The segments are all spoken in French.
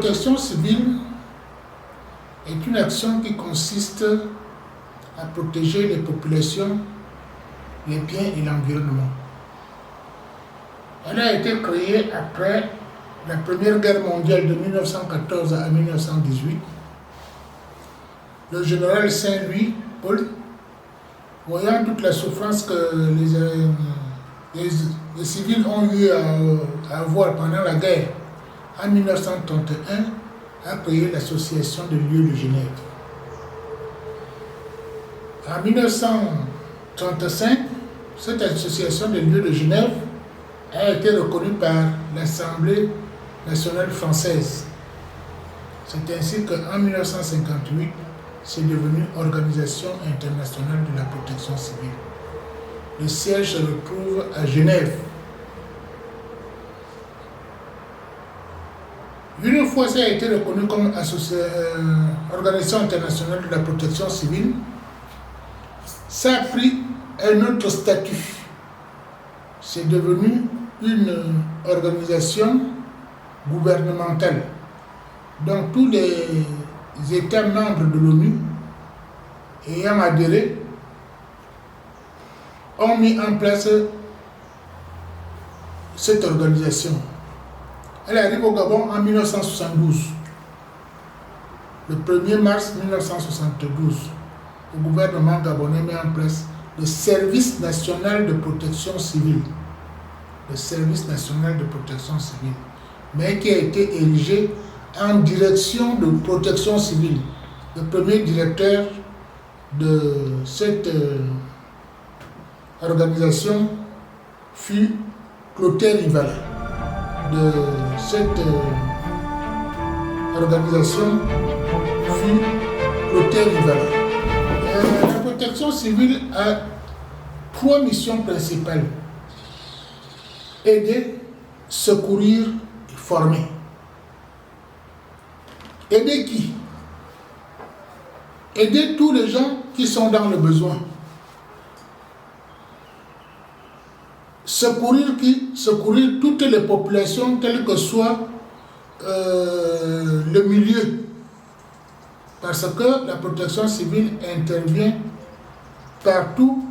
protection civile est une action qui consiste à protéger les populations, les biens et l'environnement. Elle a été créée après la Première Guerre mondiale de 1914 à 1918. Le général Saint-Louis Paul, voyant toute la souffrance que les civils ont eu à avoir pendant la guerre, en 1931, a créé l'Association des lieux de Genève. En 1935, cette association des lieux de Genève a été reconnue par l'Assemblée nationale française. C'est ainsi qu'en 1958, c'est devenu Organisation internationale de la protection civile. Le siège se retrouve à Genève. Une fois ça a été reconnu comme Organisation internationale de la protection civile, ça a pris un autre statut. C'est devenu une organisation gouvernementale. Donc tous les États membres de l'ONU ayant adhéré ont mis en place cette organisation. Elle arrive au Gabon en 1972. Le 1er mars 1972, le gouvernement gabonais met en place le Service national de protection civile. Le Service national de protection civile, mais qui a été érigé en direction de protection civile. Le premier directeur de cette organisation fut Clotaire Rival. De cette organisation fut Clotaire Rival. La protection civile a 3 missions principales: aider, secourir et former. Aider qui? Aider tous les gens qui sont dans le besoin. Secourir qui? Secourir toutes les populations, quel que soit le milieu. Parce que la protection civile intervient partout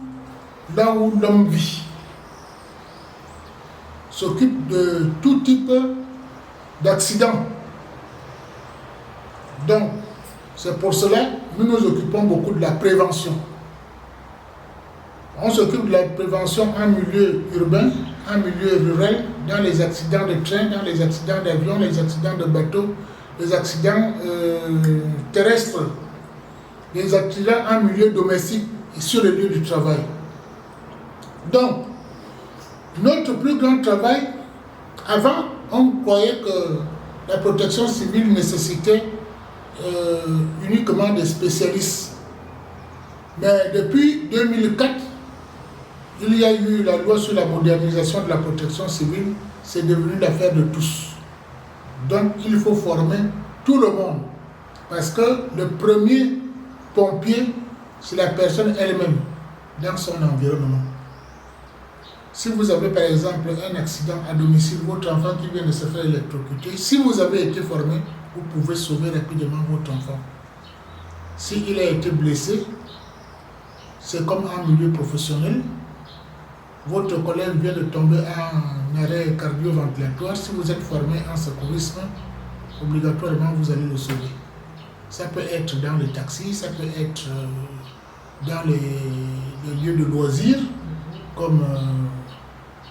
là où l'homme vit. S'occupe de tout type d'accidents. Donc, c'est pour cela que nous nous occupons beaucoup de la prévention. On s'occupe de la prévention en milieu urbain, en milieu rural, dans les accidents de train, dans les accidents d'avion, les accidents de bateau, les accidents terrestres, les accidents en milieu domestique et sur le lieu du travail. Donc, notre plus grand travail, avant, on croyait que la protection civile nécessitait uniquement des spécialistes. Mais depuis 2004, il y a eu la loi sur la modernisation de la protection civile, c'est devenu l'affaire de tous. Donc il faut former tout le monde. Parce que le premier pompier, c'est la personne elle-même, dans son environnement. Si vous avez par exemple un accident à domicile, votre enfant qui vient de se faire électrocuter, si vous avez été formé, vous pouvez sauver rapidement votre enfant. S'il a été blessé, c'est comme en milieu professionnel. Votre collègue vient de tomber en arrêt cardio-ventilatoire. Si vous êtes formé en secourisme, obligatoirement vous allez le sauver. Ça peut être dans les taxis, ça peut être dans les lieux de loisirs, comme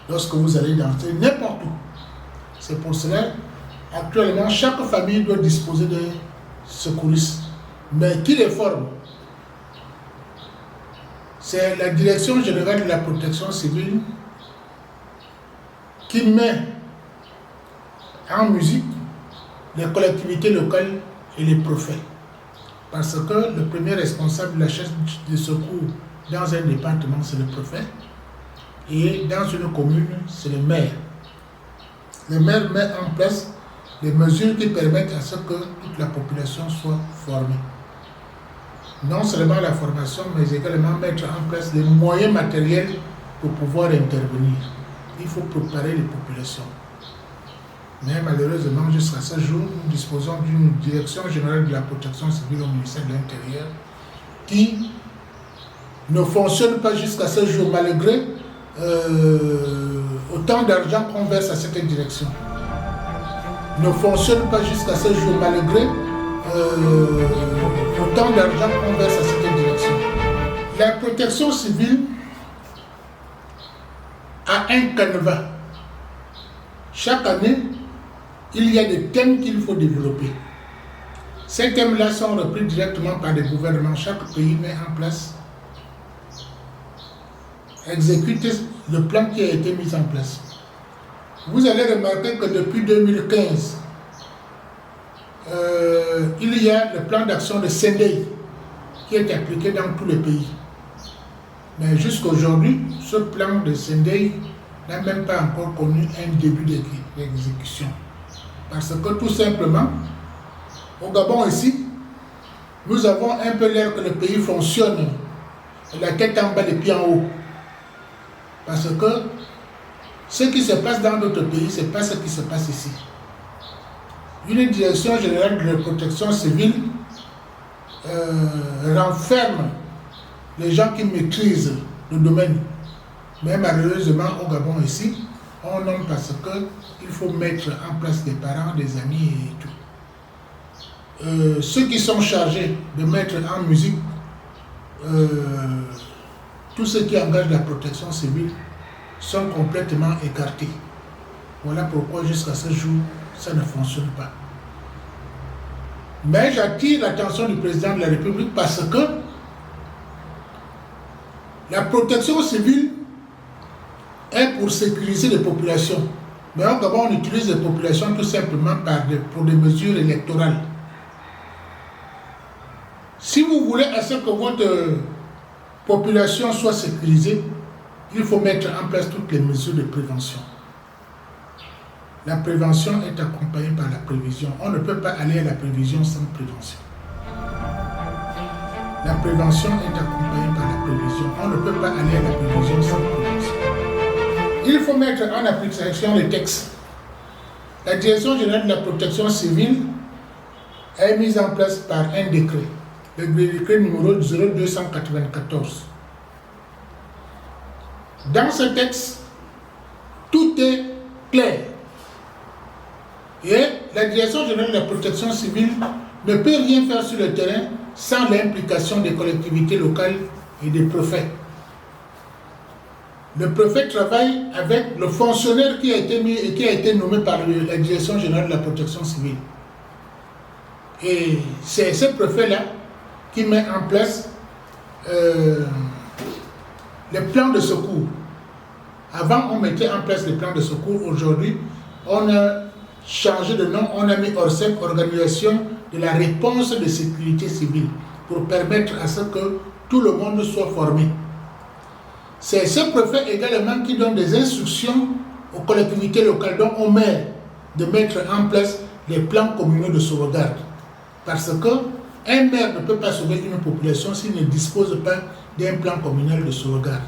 lorsque vous allez danser, n'importe où. C'est pour cela, actuellement, chaque famille doit disposer de secouristes. Mais qui les forme? C'est la Direction générale de la protection civile qui met en musique les collectivités locales et les préfets. Parce que le premier responsable de la chaîne de secours dans un département, c'est le préfet. Et dans une commune, c'est le maire. Le maire met en place les mesures qui permettent à ce que toute la population soit formée. Non seulement la formation, mais également mettre en place les moyens matériels pour pouvoir intervenir. Il faut préparer les populations. Mais malheureusement, jusqu'à ce jour, nous disposons d'une direction générale de la protection civile au ministère de l'Intérieur qui ne fonctionne pas jusqu'à ce jour, malgré autant d'argent qu'on verse à cette direction. Ne fonctionne pas jusqu'à ce jour, malgré autant d'argent qu'on verse à cette direction. La protection civile a un canevas. Chaque année, il y a des thèmes qu'il faut développer. Ces thèmes-là sont repris directement par les gouvernements. Chaque pays met en place, exécute le plan qui a été mis en place. Vous allez remarquer que depuis 2015, il y a le plan d'action de Sendai qui est appliqué dans tous les pays. Mais jusqu'à aujourd'hui, ce plan de Sendai n'a même pas encore connu un début d'exécution. Parce que tout simplement, au Gabon ici, nous avons un peu l'air que le pays fonctionne la tête en bas, les pieds en haut. Parce que ce qui se passe dans d'autres pays, ce n'est pas ce qui se passe ici. Une direction générale de la protection civile renferme les gens qui maîtrisent le domaine. Mais malheureusement, au Gabon ici, on nomme parce qu'il faut mettre en place des parents, des amis et tout. Ceux qui sont chargés de mettre en musique tout ce qui engage la protection civile sont complètement écartés. Voilà pourquoi jusqu'à ce jour, ça ne fonctionne pas. Mais j'attire l'attention du président de la République parce que la protection civile est pour sécuriser les populations. Mais au Gabon, on utilise les populations tout simplement pour des mesures électorales. Si vous voulez à ce que votre population soit sécurisée, il faut mettre en place toutes les mesures de prévention. La prévention est accompagnée par la prévision. On ne peut pas aller à la prévision sans prévention. La prévention est accompagnée par la prévision. On ne peut pas aller à la prévision sans prévention. Il faut mettre en application les textes. La Direction générale de la protection civile est mise en place par un décret, le décret numéro 0294. Dans ce texte, tout est clair. Et la Direction générale de la protection civile ne peut rien faire sur le terrain sans l'implication des collectivités locales et des préfets. Le préfet travaille avec le fonctionnaire qui a été mis et qui a été nommé par la Direction générale de la protection civile. Et c'est ce préfet-là qui met en place les plans de secours. Avant, on mettait en place les plans de secours. Aujourd'hui, on a changé de nom, on a mis ORSEC, Organisation de la réponse de sécurité civile, pour permettre à ce que tout le monde soit formé. C'est ce préfet également qui donne des instructions aux collectivités locales, donc aux maires, de mettre en place les plans communaux de sauvegarde. Parce qu'un maire ne peut pas sauver une population s'il ne dispose pas d'un plan communal de sauvegarde.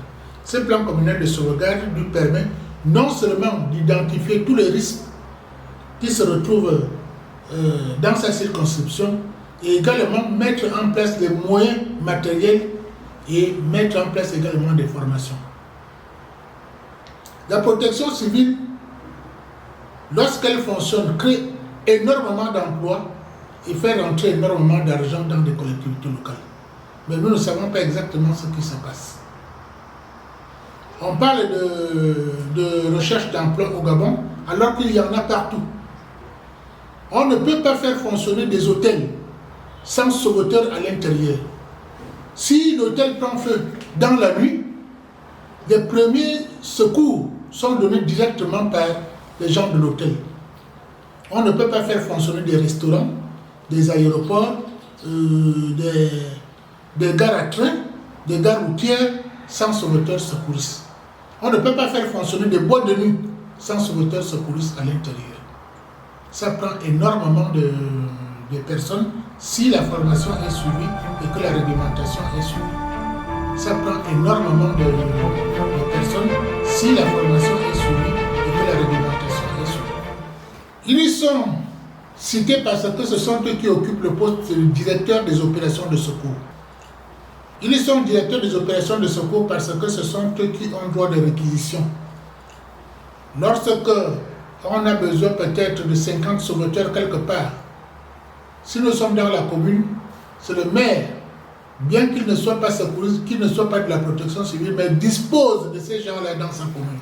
Ce plan communal de sauvegarde lui permet non seulement d'identifier tous les risques qui se retrouvent dans sa circonscription, et également mettre en place les moyens matériels et mettre en place également des formations. La protection civile, lorsqu'elle fonctionne, crée énormément d'emplois et fait rentrer énormément d'argent dans des collectivités locales. Mais nous ne savons pas exactement ce qui se passe. On parle de recherche d'emploi au Gabon, alors qu'il y en a partout. On ne peut pas faire fonctionner des hôtels sans sauveteur à l'intérieur. Si l'hôtel prend feu dans la nuit, les premiers secours sont donnés directement par les gens de l'hôtel. On ne peut pas faire fonctionner des restaurants, des aéroports, des gares à train, des gares routières sans sauveteur secouriste. On ne peut pas faire fonctionner des boîtes de nuit sans sauveteur secouriste à l'intérieur. Ça prend énormément de personnes si la formation est suivie et que la réglementation est suivie. Ça prend énormément de personnes si la formation est suivie et que la réglementation est suivie. Ils y sont cités parce que ce sont eux qui occupent le poste de directeur des opérations de secours. Ils sont directeurs des opérations de secours parce que ce sont eux qui ont droit de réquisition. Lorsque on a besoin peut-être de 50 sauveteurs quelque part, si nous sommes dans la commune, c'est le maire, bien qu'il ne soit pas secouriste, qu'il ne soit pas de la protection civile, mais dispose de ces gens-là dans sa commune.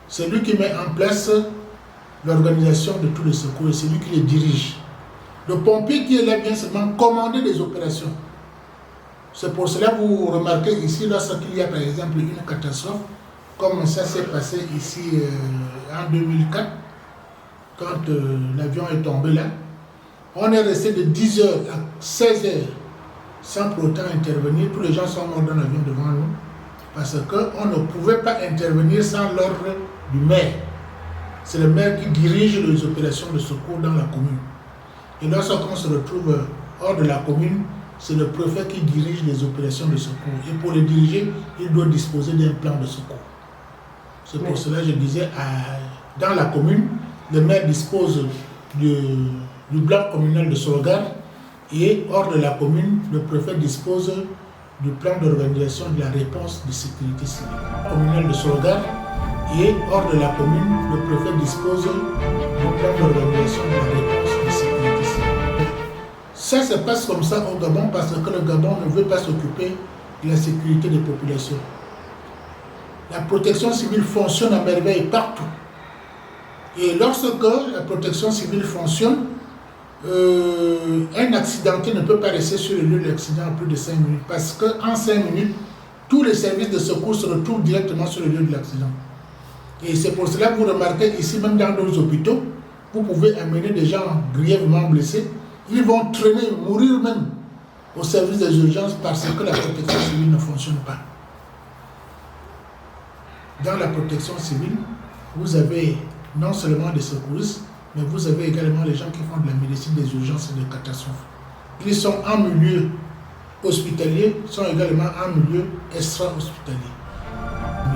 C'est lui qui met en place l'organisation de tous les secours et c'est lui qui les dirige. Le pompier qui est là vient seulement commander des opérations. C'est pour cela que vous remarquez ici, lorsqu'il y a par exemple une catastrophe, comme ça s'est passé ici en 2004, quand l'avion est tombé là, on est resté de 10h à 16h sans pour autant intervenir. Tous les gens sont morts dans l'avion devant nous parce qu'on ne pouvait pas intervenir sans l'ordre du maire. C'est le maire qui dirige les opérations de secours dans la commune. Et lorsqu'on se retrouve hors de la commune, c'est le préfet qui dirige les opérations de secours. Et pour les diriger, il doit disposer d'un plan de secours. C'est pour cela que je disais, dans la commune, le maire dispose du bloc communal de sauvegarde et hors de la commune, le préfet dispose du plan d'organisation de la réponse de sécurité civile. Communal de sauvegarde et hors de la commune, le préfet dispose du plan d'organisation de la réponse de sécurité civile. Ça se passe comme ça au Gabon parce que le Gabon ne veut pas s'occuper de la sécurité des populations. La protection civile fonctionne à merveille partout. Et lorsque la protection civile fonctionne, un accidenté ne peut pas rester sur le lieu de l'accident en plus de 5 minutes parce qu'en 5 minutes, tous les services de secours se retrouvent directement sur le lieu de l'accident. Et c'est pour cela que vous remarquez ici, même dans nos hôpitaux, vous pouvez amener des gens grièvement blessés. Ils vont traîner, mourir même au service des urgences parce que la protection civile ne fonctionne pas. Dans la protection civile, vous avez non seulement des secouristes, mais vous avez également les gens qui font de la médecine des urgences et des catastrophes. Ils sont en milieu hospitalier, sont également en milieu extra-hospitalier.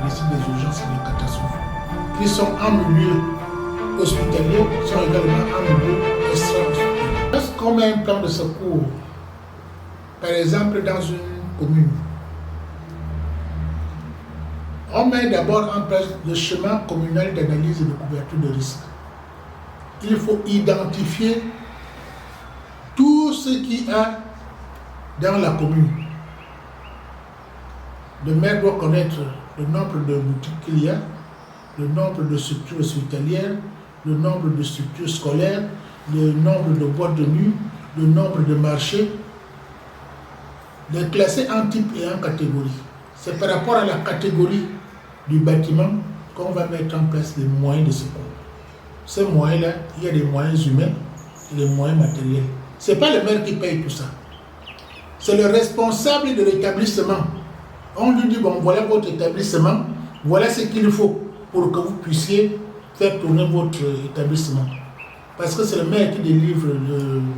Médecine des urgences et des catastrophes. Ils sont en milieu hospitalier, sont également en milieu extra-hospitalier. Lorsqu'on met un plan de secours, par exemple dans une commune, on met d'abord en place le schéma communal d'analyse et de couverture de risque. Il faut identifier tout ce qu'il y a dans la commune. Le maire doit connaître le nombre de boutiques qu'il y a, le nombre de structures hospitalières, le nombre de structures scolaires, le nombre de boîtes de nuit, le nombre de marchés, les classer en type et en catégorie. C'est par rapport à la catégorie du bâtiment qu'on va mettre en place les moyens de secours. Ces moyens-là, il y a des moyens humains et des moyens matériels. Ce n'est pas le maire qui paye tout ça. C'est le responsable de l'établissement. On lui dit, bon, voilà votre établissement, voilà ce qu'il faut pour que vous puissiez faire tourner votre établissement. Parce que c'est le maire qui délivre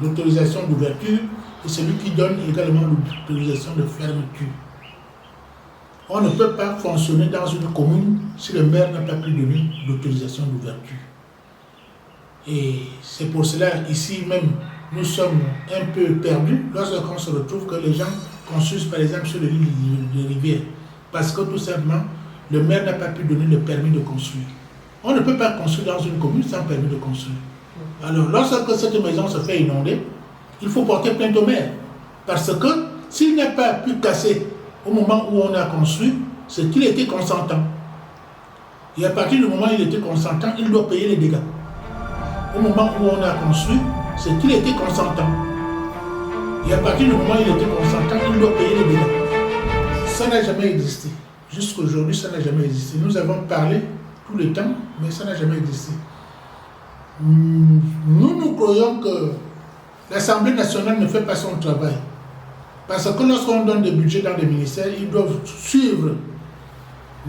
l'autorisation d'ouverture et c'est lui qui donne également l'autorisation de fermeture. On ne peut pas fonctionner dans une commune si le maire n'a pas pu donner l'autorisation d'ouverture. Et c'est pour cela, ici même, nous sommes un peu perdus lorsqu'on se retrouve que les gens construisent par exemple sur le lit de rivière. Parce que tout simplement, le maire n'a pas pu donner le permis de construire. On ne peut pas construire dans une commune sans permis de construire. Alors, lorsque cette maison se fait inonder, il faut porter plainte au maire. Parce que s'il n'a pas pu casser au moment où on a construit, c'est qu'il était consentant. Et à partir du moment où il était consentant, il doit payer les dégâts. Au moment où on a construit, c'est qu'il était consentant. Et à partir du moment où il était consentant, il doit payer les dégâts. Ça n'a jamais existé. Jusqu'aujourd'hui, ça n'a jamais existé. Nous avons parlé tout le temps, mais ça n'a jamais existé. Nous croyons que l'Assemblée nationale ne fait pas son travail. Parce que lorsqu'on donne des budgets dans des ministères, ils doivent suivre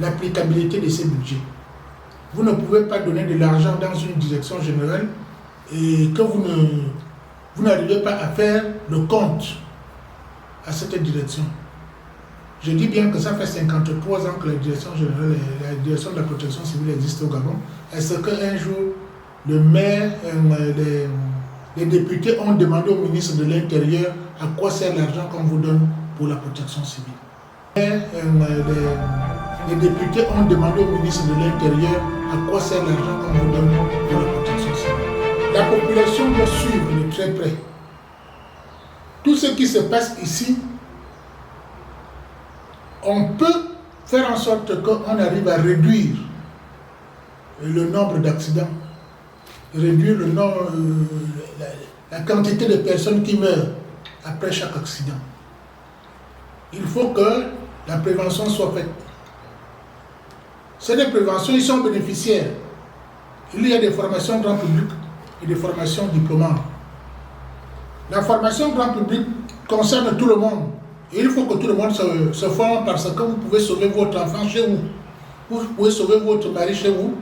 l'applicabilité de ces budgets. Vous ne pouvez pas donner de l'argent dans une direction générale et que vous n'arrivez pas à faire le compte à cette direction. Je dis bien que ça fait 53 ans que la direction générale et la direction de la protection civile existe au Gabon. Est-ce qu'un jour, le maire, les députés ont demandé au ministre de l'Intérieur à quoi sert l'argent qu'on vous donne pour la protection civile. Les députés ont demandé au ministre de l'Intérieur à quoi sert l'argent qu'on vous donne pour la protection civile. La population doit suivre de très près. Tout ce qui se passe ici, on peut faire en sorte qu'on arrive à réduire le nombre d'accidents, réduire le nombre, la quantité de personnes qui meurent après chaque accident. Il faut que la prévention soit faite. Ces préventions, ils sont bénéficiaires. Il y a des formations grand public et des formations diplômantes. La formation grand public concerne tout le monde. Et il faut que tout le monde se forme parce que vous pouvez sauver votre enfant chez vous. Vous pouvez sauver votre mari chez vous.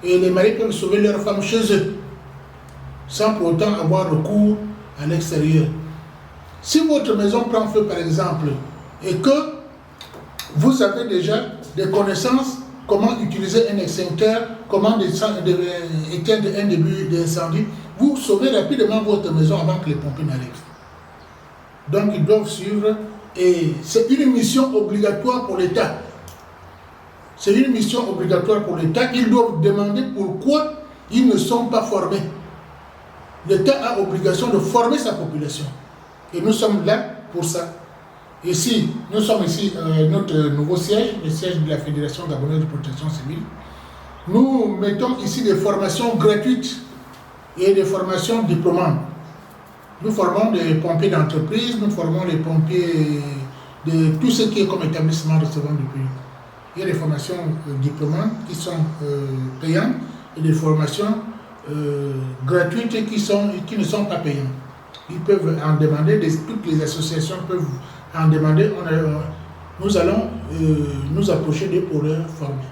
Et les maris peuvent sauver leurs femmes chez eux. Sans pour autant avoir recours à l'extérieur. Si votre maison prend feu par exemple, et que vous avez déjà des connaissances comment utiliser un extincteur, comment éteindre un début d'incendie, vous sauvez rapidement votre maison avant que les pompiers n'arrivent. Donc ils doivent suivre, et c'est une mission obligatoire pour l'État. C'est une mission obligatoire pour l'État. Ils doivent demander pourquoi ils ne sont pas formés. L'État a obligation de former sa population. Et nous sommes là pour ça. Ici, nous sommes ici, notre nouveau siège, le siège de la Fédération gabonaise de protection civile. Nous mettons ici des formations gratuites et des formations diplômantes. Nous formons des pompiers d'entreprise, nous formons les pompiers de tout ce qui est comme établissement recevant du pays. Il y a des formations diplômantes qui sont payantes et des formations gratuites qui ne sont pas payantes. Ils peuvent en demander, toutes les associations peuvent en demander. Nous allons nous approcher d'eux pour leur former.